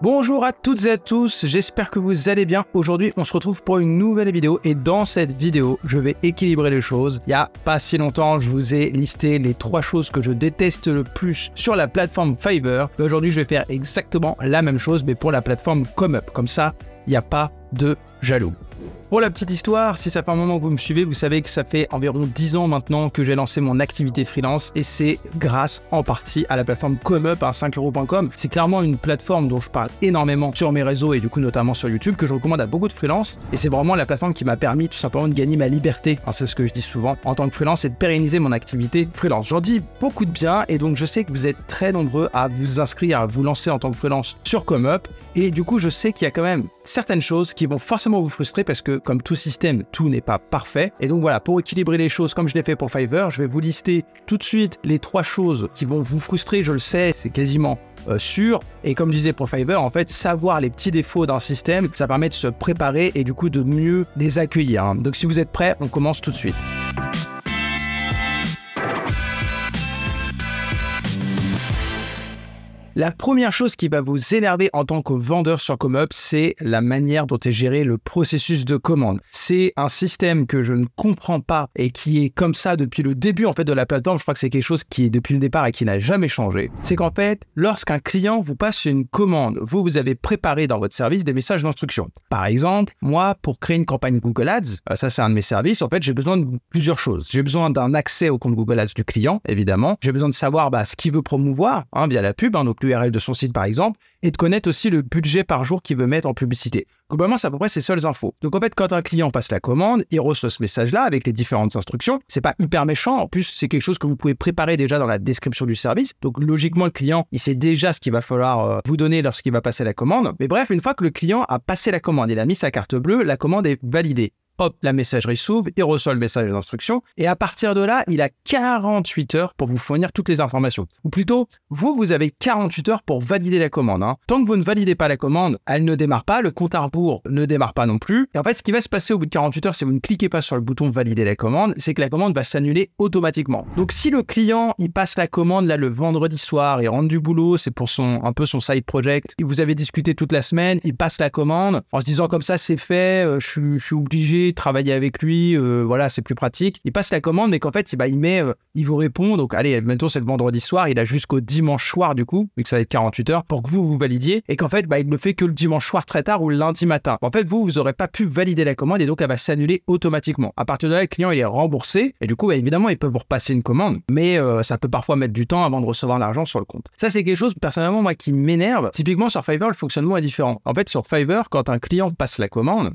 Bonjour à toutes et à tous, j'espère que vous allez bien. Aujourd'hui, on se retrouve pour une nouvelle vidéo et dans cette vidéo, je vais équilibrer les choses. Il n'y a pas si longtemps, je vous ai listé les 3 choses que je déteste le plus sur la plateforme Fiverr. Aujourd'hui, je vais faire exactement la même chose, mais pour la plateforme ComeUp. Comme ça, il n'y a pas de jaloux. Pour la petite histoire, si ça fait un moment que vous me suivez, vous savez que ça fait environ 10 ans maintenant que j'ai lancé mon activité freelance et c'est grâce en partie à la plateforme ComeUp, 5euros.com. C'est clairement une plateforme dont je parle énormément sur mes réseaux et du coup notamment sur YouTube, que je recommande à beaucoup de freelance et c'est vraiment la plateforme qui m'a permis tout simplement de gagner ma liberté. C'est ce que je dis souvent en tant que freelance et de pérenniser mon activité freelance. J'en dis beaucoup de bien et donc je sais que vous êtes très nombreux à vous inscrire, à vous lancer en tant que freelance sur ComeUp et du coup je sais qu'il y a quand même certaines choses qui vont forcément vous frustrer parce que comme tout système, tout n'est pas parfait. Et donc voilà, pour équilibrer les choses comme je l'ai fait pour Fiverr, je vais vous lister tout de suite les 3 choses qui vont vous frustrer, je le sais, c'est quasiment sûr. Et comme je disais pour Fiverr, en fait, savoir les petits défauts d'un système, ça permet de se préparer et du coup de mieux les accueillir. Donc si vous êtes prêts, on commence tout de suite. La première chose qui va vous énerver en tant que vendeur sur ComeUp, c'est la manière dont est géré le processus de commande. C'est un système que je ne comprends pas et qui est comme ça depuis le début en fait de la plateforme. Je crois que c'est quelque chose qui est depuis le départ et qui n'a jamais changé. C'est qu'en fait, lorsqu'un client vous passe une commande, vous avez préparé dans votre service des messages d'instruction. Par exemple, moi, pour créer une campagne Google Ads, ça c'est un de mes services, en fait, j'ai besoin de plusieurs choses. J'ai besoin d'un accès au compte Google Ads du client, évidemment. J'ai besoin de savoir ce qu'il veut promouvoir via la pub, donc l'URL de son site par exemple, et de connaître aussi le budget par jour qu'il veut mettre en publicité. Globalement, c'est à peu près ces seules infos. Donc en fait, quand un client passe la commande, il reçoit ce message-là avec les différentes instructions. C'est pas hyper méchant, en plus c'est quelque chose que vous pouvez préparer déjà dans la description du service. Donc logiquement, le client, il sait déjà ce qu'il va falloir vous donner lorsqu'il va passer la commande. Mais bref, une fois que le client a passé la commande, il a mis sa carte bleue, la commande est validée. Hop, la messagerie s'ouvre, il reçoit le message d'instruction et à partir de là, il a 48 heures pour vous fournir toutes les informations. Ou plutôt, vous avez 48 heures pour valider la commande. Tant que vous ne validez pas la commande, elle ne démarre pas, le compte à rebours ne démarre pas non plus. Et en fait, ce qui va se passer au bout de 48 heures, si vous ne cliquez pas sur le bouton valider la commande, c'est que la commande va s'annuler automatiquement. Donc si le client, il passe la commande là le vendredi soir, il rentre du boulot, c'est pour un peu son side project, et vous avez discuté toute la semaine, il passe la commande en se disant comme ça c'est fait, je suis obligé travailler avec lui, voilà, c'est plus pratique. Il passe la commande, mais qu'en fait, il vous répond, donc allez, maintenant c'est le vendredi soir, il a jusqu'au dimanche soir du coup, vu que ça va être 48 heures, pour que vous validiez, et qu'en fait, il le fait que le dimanche soir très tard ou le lundi matin. En fait, vous n'aurez pas pu valider la commande, et donc elle va s'annuler automatiquement. À partir de là, le client, il est remboursé, et du coup, évidemment, il peut vous repasser une commande, mais ça peut parfois mettre du temps avant de recevoir l'argent sur le compte. Ça, c'est quelque chose, personnellement, moi, qui m'énerve. Typiquement, sur Fiverr, le fonctionnement est différent. En fait, sur Fiverr, quand un client passe la commande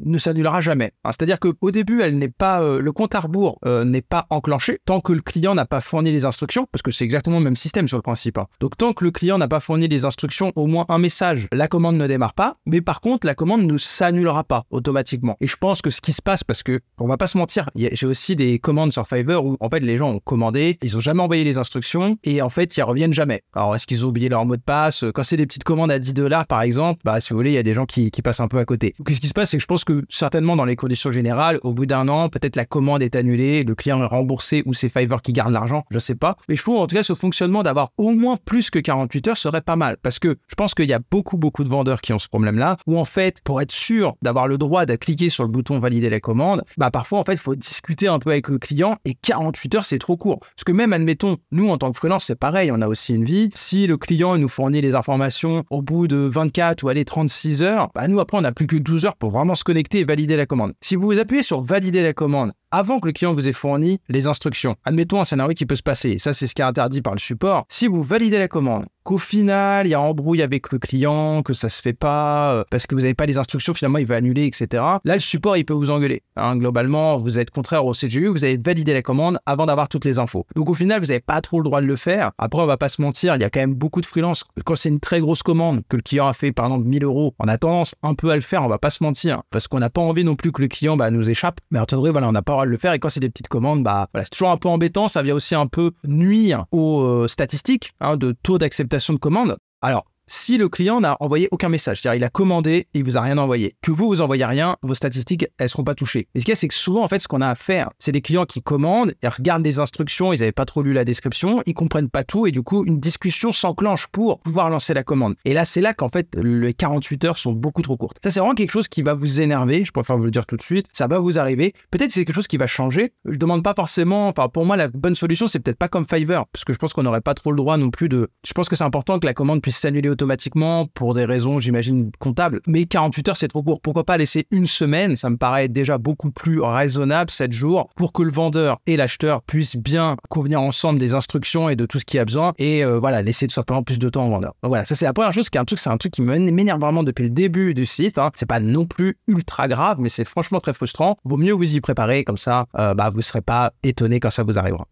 ne s'annulera jamais. C'est-à-dire qu'au début, le compte à rebours n'est pas enclenché tant que le client n'a pas fourni les instructions, parce que c'est exactement le même système sur le principe. Donc tant que le client n'a pas fourni les instructions, au moins un message, la commande ne démarre pas, mais par contre, la commande ne s'annulera pas automatiquement. Et je pense que ce qui se passe, parce que, on va pas se mentir, j'ai aussi des commandes sur Fiverr où en fait les gens ont commandé, ils ont jamais envoyé les instructions et en fait ils reviennent jamais. Alors est-ce qu'ils ont oublié leur mot de passe? Quand c'est des petites commandes à 10 $ par exemple, si vous voulez, il y a des gens qui passent un peu à côté. Donc ce qui se passe, c'est que je pense que certainement dans les conditions générales, au bout d'un an, peut-être la commande est annulée, le client est remboursé ou c'est Fiverr qui garde l'argent, je sais pas. Mais je trouve en tout cas ce fonctionnement d'avoir au moins plus que 48 heures serait pas mal parce que je pense qu'il y a beaucoup de vendeurs qui ont ce problème-là où en fait, pour être sûr d'avoir le droit de cliquer sur le bouton valider la commande, parfois en fait, il faut discuter un peu avec le client et 48 heures c'est trop court. Parce que même admettons, nous en tant que freelance, c'est pareil, on a aussi une vie. Si le client nous fournit les informations au bout de 24 ou 36 heures, nous après on n'a plus que 12 heures pour vraiment se connecter et valider la commande. Si vous appuyez sur valider la commande avant que le client vous ait fourni les instructions, admettons un scénario qui peut se passer, ça c'est ce qui est interdit par le support, si vous validez la commande, qu'au final il y a embrouille avec le client, que ça se fait pas, parce que vous n'avez pas les instructions, finalement il va annuler, etc. Là le support il peut vous engueuler. Globalement, vous êtes contraire au CGU, vous avez validé la commande avant d'avoir toutes les infos. Donc au final, vous n'avez pas trop le droit de le faire. Après, on va pas se mentir, il y a quand même beaucoup de freelance. Quand c'est une très grosse commande, que le client a fait par exemple 1000 €, on a tendance un peu à le faire, on va pas se mentir, parce qu'on n'a pas envie non plus que le client nous échappe. Mais en théorie, voilà, on n'a pas le droit de le faire. Et quand c'est des petites commandes, voilà, c'est toujours un peu embêtant, ça vient aussi un peu nuire aux statistiques de taux d'acceptation de commande. Alors, si le client n'a envoyé aucun message, c'est-à-dire il a commandé et il vous a rien envoyé, que vous envoyez rien, vos statistiques, elles seront pas touchées. Et ce qu'il y a, c'est que souvent, en fait, ce qu'on a à faire, c'est des clients qui commandent, ils regardent les instructions, ils n'avaient pas trop lu la description, ils comprennent pas tout et du coup, une discussion s'enclenche pour pouvoir lancer la commande. Et là, c'est là qu'en fait, les 48 heures sont beaucoup trop courtes. Ça, c'est vraiment quelque chose qui va vous énerver, je préfère vous le dire tout de suite, ça va vous arriver. Peut-être c'est quelque chose qui va changer. Je demande pas forcément, enfin, pour moi, la bonne solution, c'est peut-être pas comme Fiverr, parce que je pense qu'on n'aurait pas trop le droit non plus de... Je pense que c'est important que la commande puisse s'annuler automatiquement pour des raisons, j'imagine, comptables. Mais 48 heures, c'est trop court. Pourquoi pas laisser une semaine? Ça me paraît déjà beaucoup plus raisonnable, 7 jours, pour que le vendeur et l'acheteur puissent bien convenir ensemble des instructions et de tout ce qu'il y a besoin. Et voilà, laisser tout simplement plus de temps au vendeur. Donc voilà, ça c'est la première chose, c'est un truc qui m'énerve vraiment depuis le début du site. C'est pas non plus ultra grave, mais c'est franchement très frustrant. Vaut mieux vous y préparer, comme ça, vous serez pas étonné quand ça vous arrivera.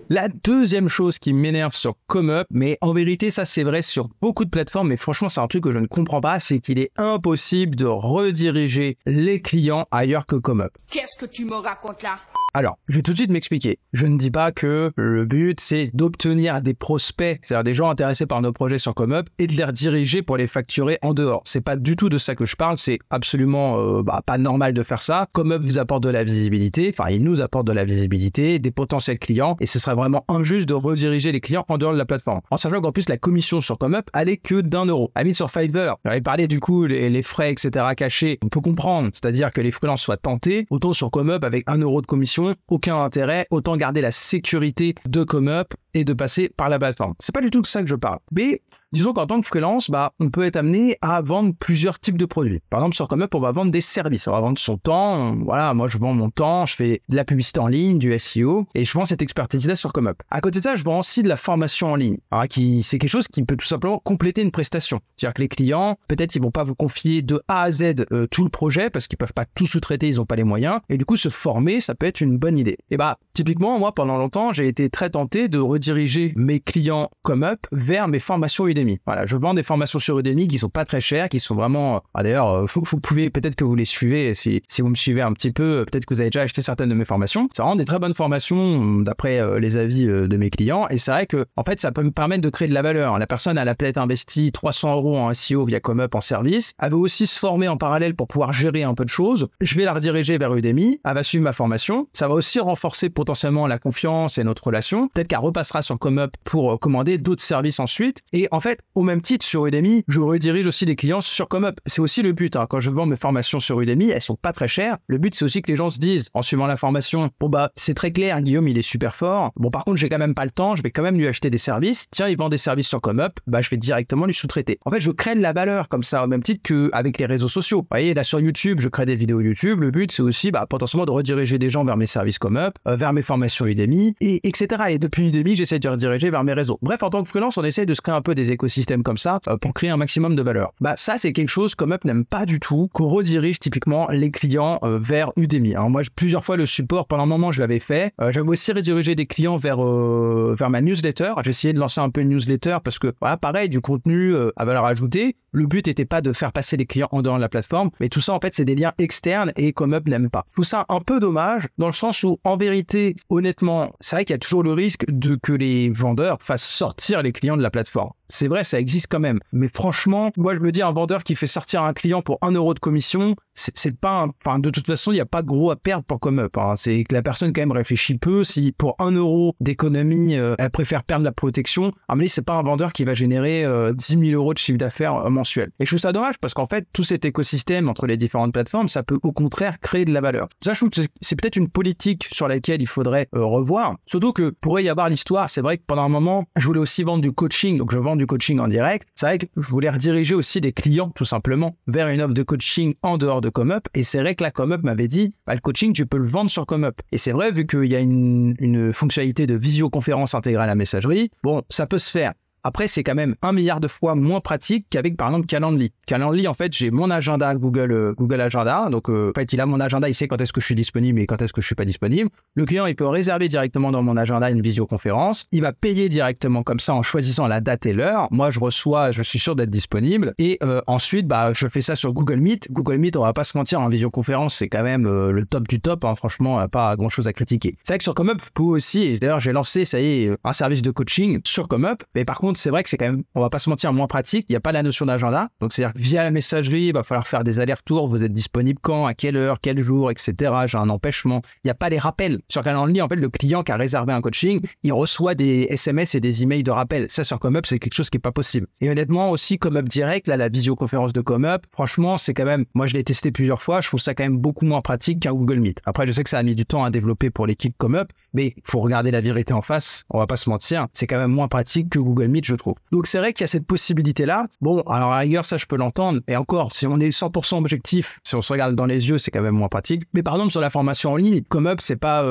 La deuxième chose qui m'énerve sur ComeUp, mais en vérité ça c'est vrai sur beaucoup de plateformes, mais franchement c'est un truc que je ne comprends pas, c'est qu'il est impossible de rediriger les clients ailleurs que ComeUp. Qu'est-ce que tu me racontes là? Alors, je vais tout de suite m'expliquer. Je ne dis pas que le but, c'est d'obtenir des prospects, c'est-à-dire des gens intéressés par nos projets sur ComeUp, et de les rediriger pour les facturer en dehors. C'est pas du tout de ça que je parle, c'est absolument pas normal de faire ça. ComeUp vous apporte de la visibilité, enfin, il nous apporte de la visibilité, des potentiels clients, et ce serait vraiment injuste de rediriger les clients en dehors de la plateforme. En sachant qu'en plus, la commission sur ComeUp, elle est que d'1€. À sur Fiverr, j'avais parlé du coup, les frais, etc. cachés, on peut comprendre, c'est-à-dire que les freelances soient tentés, autant sur ComeUp avec 1€ de commission, aucun intérêt, autant garder la sécurité de ComeUp et de passer par la plateforme. C'est pas du tout de ça que je parle. Mais disons qu'en tant que freelance, on peut être amené à vendre plusieurs types de produits. Par exemple, sur ComeUp, on va vendre des services. On va vendre son temps. Voilà, moi, je vends mon temps. Je fais de la publicité en ligne, du SEO, et je vends cette expertise-là sur ComeUp. À côté de ça, je vends aussi de la formation en ligne. Alors, c'est quelque chose qui peut tout simplement compléter une prestation. C'est-à-dire que les clients, peut-être, ils vont pas vous confier de A à Z tout le projet parce qu'ils peuvent pas tout sous-traiter, ils ont pas les moyens. Et du coup, se former, ça peut être une bonne idée. Et typiquement, moi, pendant longtemps, j'ai été très tenté de rediriger mes clients ComeUp vers mes formations Udemy. Voilà, je vends des formations sur Udemy qui sont pas très chères, qui sont vraiment... d'ailleurs, vous pouvez, peut-être que vous les suivez, si vous me suivez un petit peu, peut-être que vous avez déjà acheté certaines de mes formations. C'est vraiment des très bonnes formations d'après les avis de mes clients. Et c'est vrai que, en fait, ça peut me permettre de créer de la valeur. La personne, elle a peut-être investi 300€ en SEO via ComeUp en service. Elle veut aussi se former en parallèle pour pouvoir gérer un peu de choses. Je vais la rediriger vers Udemy. Elle va suivre ma formation. Ça va aussi renforcer potentiellement la confiance et notre relation. Peut-être qu'elle repassera sur ComeUp pour commander d'autres services ensuite. Et en fait, au même titre, sur Udemy, je redirige aussi des clients sur ComeUp. C'est aussi le but. Quand je vends mes formations sur Udemy, elles sont pas très chères. Le but, c'est aussi que les gens se disent, en suivant la formation, c'est très clair, Guillaume, il est super fort. Par contre, j'ai quand même pas le temps, je vais quand même lui acheter des services. Tiens, il vend des services sur ComeUp, je vais directement lui sous-traiter. En fait, je crée de la valeur comme ça, au même titre qu'avec les réseaux sociaux. Vous voyez, là sur YouTube, je crée des vidéos YouTube. Le but, c'est aussi potentiellement de rediriger des gens vers mes services ComeUp, vers mes formations Udemy, etc. Et depuis Udemy, j'essaie de rediriger vers mes réseaux. Bref, en tant que freelance, on essaie de se créer un peu des écosystèmes comme ça pour créer un maximum de valeur. Ça, c'est quelque chose ComeUp n'aime pas du tout, qu'on redirige typiquement les clients vers Udemy. Moi, plusieurs fois, le support, pendant un moment, je l'avais fait. J'avais aussi redirigé des clients vers ma newsletter. J'ai essayé de lancer un peu une newsletter parce que, pareil, du contenu à valeur ajoutée. Le but n'était pas de faire passer les clients en dehors de la plateforme, mais tout ça, en fait, c'est des liens externes et ComeUp n'aime pas. Je trouve ça un peu dommage dans le sens où, en vérité, honnêtement, c'est vrai qu'il y a toujours le risque que les vendeurs fassent sortir les clients de la plateforme. C'est vrai, ça existe quand même. Mais franchement, moi, je me dis, un vendeur qui fait sortir un client pour 1€ de commission, c'est pas de toute façon, il n'y a pas gros à perdre pour ComeUp. C'est que la personne, quand même, réfléchit peu. Si pour 1€ d'économie, elle préfère perdre la protection, à mon avis, c'est pas un vendeur qui va générer 10 000 € de chiffre d'affaires mensuel. Et je trouve ça dommage parce qu'en fait, tout cet écosystème entre les différentes plateformes, ça peut au contraire créer de la valeur. Ça, je trouve que c'est peut-être une politique sur laquelle il faudrait revoir. Surtout que pourrait y avoir l'histoire, c'est vrai que pendant un moment, je voulais aussi vendre du coaching, donc je vends du coaching en direct. C'est vrai que je voulais rediriger aussi des clients, tout simplement, vers une offre de coaching en dehors de ComeUp. Et c'est vrai que la ComeUp m'avait dit, le coaching, tu peux le vendre sur ComeUp. Et c'est vrai, vu qu'il y a une fonctionnalité de visioconférence intégrée à la messagerie, ça peut se faire. Après, c'est quand même 1 milliard de fois moins pratique qu'avec, par exemple, Calendly. Calendly, en fait, j'ai mon agenda Google Agenda. Donc, en fait, il a mon agenda, il sait quand est-ce que je suis disponible et quand est-ce que je suis pas disponible. Le client, il peut réserver directement dans mon agenda une visioconférence. Il va payer directement comme ça en choisissant la date et l'heure. Moi, je suis sûr d'être disponible. Et ensuite, je fais ça sur Google Meet. Google Meet, on va pas se mentir, en visioconférence, c'est quand même le top du top. Franchement, pas grand-chose à critiquer. C'est vrai que sur ComeUp, vous pouvez aussi, et d'ailleurs, j'ai lancé, ça y est, un service de coaching sur ComeUp. Mais par contre, contre, c'est vrai que c'est quand même, on va pas se mentir, moins pratique. Il n'y a pas la notion d'agenda. Donc, c'est-à-dire que via la messagerie, il va falloir faire des allers-retours. Vous êtes disponible quand, à quelle heure, quel jour, etc. J'ai un empêchement. Il n'y a pas les rappels. Sur Calendly, en fait, le client qui a réservé un coaching, il reçoit des SMS et des emails de rappel. Ça, sur ComeUp, c'est quelque chose qui est pas possible. Et honnêtement, aussi, ComeUp Direct, là, la visioconférence de ComeUp, franchement, c'est quand même, moi, je l'ai testé plusieurs fois. Je trouve ça quand même beaucoup moins pratique qu'un Google Meet. Après, je sais que ça a mis du temps à développer pour l'équipe ComeUp, mais il faut regarder la vérité en face. On va pas se mentir. C'est quand même moins pratique que Google Meet, je trouve. Donc, c'est vrai qu'il y a cette possibilité-là. Bon, alors, à la rigueur, ça, je peux l'entendre. Et encore, si on est 100% objectif, si on se regarde dans les yeux, c'est quand même moins pratique. Mais par exemple, sur la formation en ligne, ComeUp, c'est pas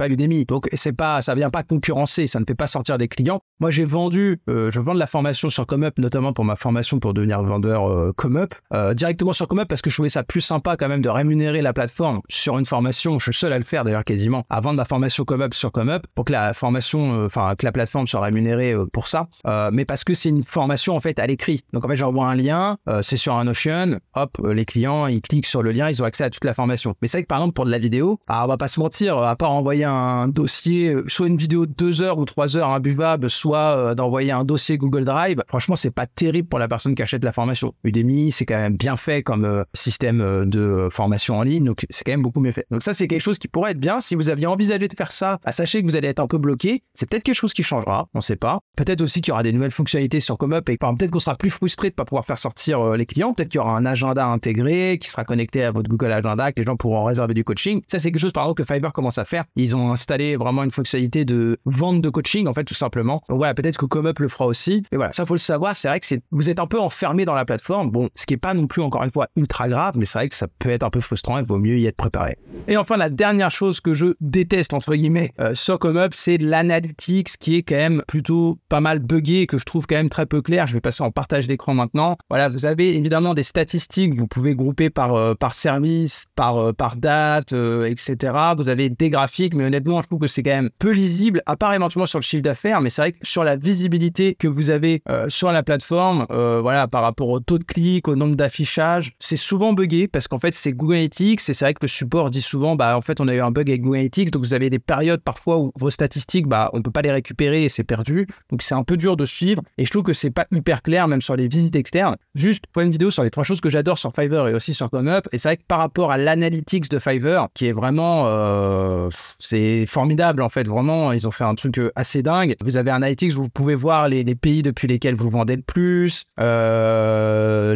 Udemy. Donc, ça vient pas concurrencer. Ça ne fait pas sortir des clients. Moi, je vends de la formation sur ComeUp, notamment pour ma formation pour devenir vendeur ComeUp, directement sur ComeUp parce que je trouvais ça plus sympa quand même de rémunérer la plateforme sur une formation. Je suis seul à le faire d'ailleurs quasiment, à vendre ma formation ComeUp sur ComeUp pour que la formation, que la plateforme soit rémunérée pour ça. Mais parce que c'est une formation en fait à l'écrit. Donc en fait, j'envoie un lien, c'est sur un Notion, hop, les clients, ils cliquent sur le lien, ils ont accès à toute la formation. Mais c'est vrai que par exemple pour de la vidéo, on va pas se mentir, à part envoyer un dossier, soit une vidéo de 2 heures ou 3 heures imbuvable, soit d'envoyer un dossier Google Drive, franchement, c'est pas terrible pour la personne qui achète la formation. Udemy, c'est quand même bien fait comme système de formation en ligne, donc c'est quand même beaucoup mieux fait. Donc ça, c'est quelque chose qui pourrait être bien. Si vous aviez envisagé de faire ça, sachez que vous allez être un peu bloqué. C'est peut-être quelque chose qui changera, on sait pas. Peut-être aussi qu'il y aura des nouvelles fonctionnalités sur ComeUp et peut-être qu'on sera plus frustré de pas pouvoir faire sortir les clients. Peut-être qu'il y aura un agenda intégré qui sera connecté à votre Google Agenda, que les gens pourront réserver du coaching. Ça, c'est quelque chose, par exemple, que Fiverr commence à faire. Ils ont installé vraiment une fonctionnalité de vente de coaching, en fait, tout simplement. Donc voilà, peut-être que ComeUp le fera aussi. Et voilà, ça, faut le savoir. C'est vrai que vous êtes un peu enfermé dans la plateforme. Bon, ce qui est pas non plus, encore une fois, ultra grave, mais c'est vrai que ça peut être un peu frustrant. Il vaut mieux y être préparé. Et enfin, la dernière chose que je déteste, entre guillemets, sur ComeUp, c'est l'analytics qui est quand même plutôt pas mal buggé et que je trouve quand même très peu clair. Je vais passer en partage d'écran maintenant. Voilà, vous avez évidemment des statistiques. Vous pouvez grouper par service, par date, etc. Vous avez des graphiques, mais honnêtement, je trouve que c'est quand même peu lisible, à part éventuellement sur le chiffre d'affaires, mais c'est vrai que sur la visibilité que vous avez sur la plateforme, voilà, par rapport au taux de clic, au nombre d'affichages, c'est souvent buggé parce qu'en fait, c'est Google Analytics et c'est vrai que le support dit souvent, en fait, on a eu un bug avec Google Analytics, donc vous avez des périodes parfois où vos statistiques, on peut pas les récupérer et c'est perdu, donc c'est un peu dur de suivre et je trouve que c'est pas hyper clair même sur les visites externes. Juste, pour une vidéo sur les 3 choses que j'adore sur Fiverr et aussi sur ComeUp, et c'est vrai que par rapport à l'analytics de Fiverr, qui est vraiment, c'est formidable en fait, vraiment, ils ont fait un truc assez dingue. Vous avez un analytics où vous pouvez voir les pays depuis lesquels vous vendez le plus, le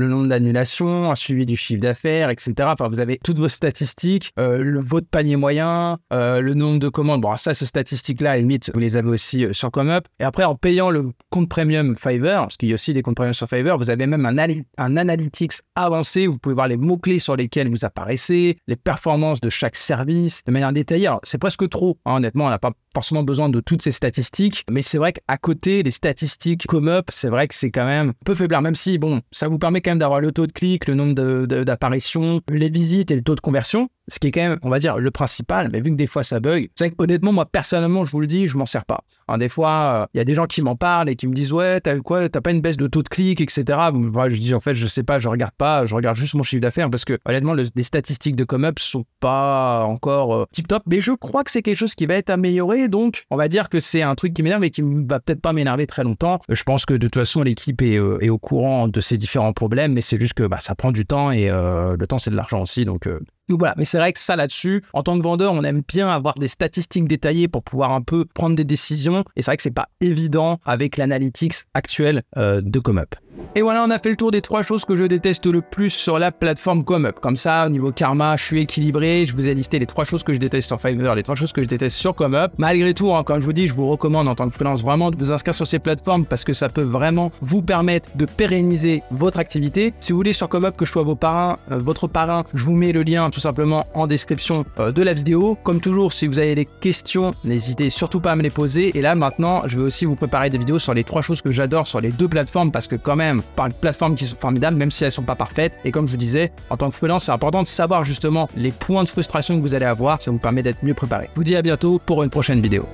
nombre d'annulations, un suivi du chiffre d'affaires, etc. Enfin, vous avez toutes vos statistiques, votre panier moyen, le nombre de commandes. Bon, ça, ces statistiques-là, à la limite, vous les avez aussi sur ComeUp. Et après, en payant le compte premium Fiverr, parce qu'il y a aussi des comptes premium sur Fiverr, vous avez même un analytics avancé. Vous pouvez voir les mots-clés sur lesquels vous apparaissez, les performances de chaque service de manière détaillée. Alors, c'est presque trop, hein, honnêtement, on n'a pas forcément besoin de toutes ces statistiques, mais c'est vrai qu'à côté, les statistiques ComeUp, c'est vrai que c'est quand même un peu faiblard, même si, bon, ça vous permet quand même d'avoir le taux de clic, le nombre d'apparitions, les visites et le taux de conversion, ce qui est quand même, on va dire, le principal, mais vu que des fois ça bug, c'est vrai que honnêtement, moi, personnellement, je vous le dis, je m'en sers pas. Hein, des fois, il y a des gens qui m'en parlent et qui me disent, ouais, t'as pas une baisse de taux de clic, etc. Moi, je dis, en fait, je sais pas, je regarde pas, je regarde juste mon chiffre d'affaires parce que, honnêtement, les statistiques de ComeUp sont pas encore tip-top, mais je crois que c'est quelque chose qui va être amélioré, donc on va dire que c'est un truc qui m'énerve et qui va peut-être pas m'énerver très longtemps. Je pense que de toute façon, l'équipe est au courant de ces différents problèmes, mais c'est juste que ça prend du temps et le temps, c'est de l'argent aussi, donc voilà, mais c'est vrai que ça là-dessus, en tant que vendeur, on aime bien avoir des statistiques détaillées pour pouvoir un peu prendre des décisions. Et c'est vrai que c'est pas évident avec l'analytics actuelle de ComeUp. Et voilà, on a fait le tour des 3 choses que je déteste le plus sur la plateforme ComeUp. Comme ça, au niveau karma, je suis équilibré. Je vous ai listé les 3 choses que je déteste sur Fiverr, les 3 choses que je déteste sur ComeUp. Malgré tout, hein, comme je vous dis, je vous recommande en tant que freelance vraiment de vous inscrire sur ces plateformes parce que ça peut vraiment vous permettre de pérenniser votre activité. Si vous voulez sur ComeUp que je sois votre parrain, je vous mets le lien tout simplement en description de la vidéo. Comme toujours, si vous avez des questions, n'hésitez surtout pas à me les poser. Et là, maintenant, je vais aussi vous préparer des vidéos sur les 3 choses que j'adore sur les 2 plateformes parce que quand même, par les plateformes qui sont formidables, même si elles sont pas parfaites. Et comme je vous disais, en tant que freelance, c'est important de savoir justement les points de frustration que vous allez avoir. Ça vous permet d'être mieux préparé. Je vous dis à bientôt pour une prochaine vidéo.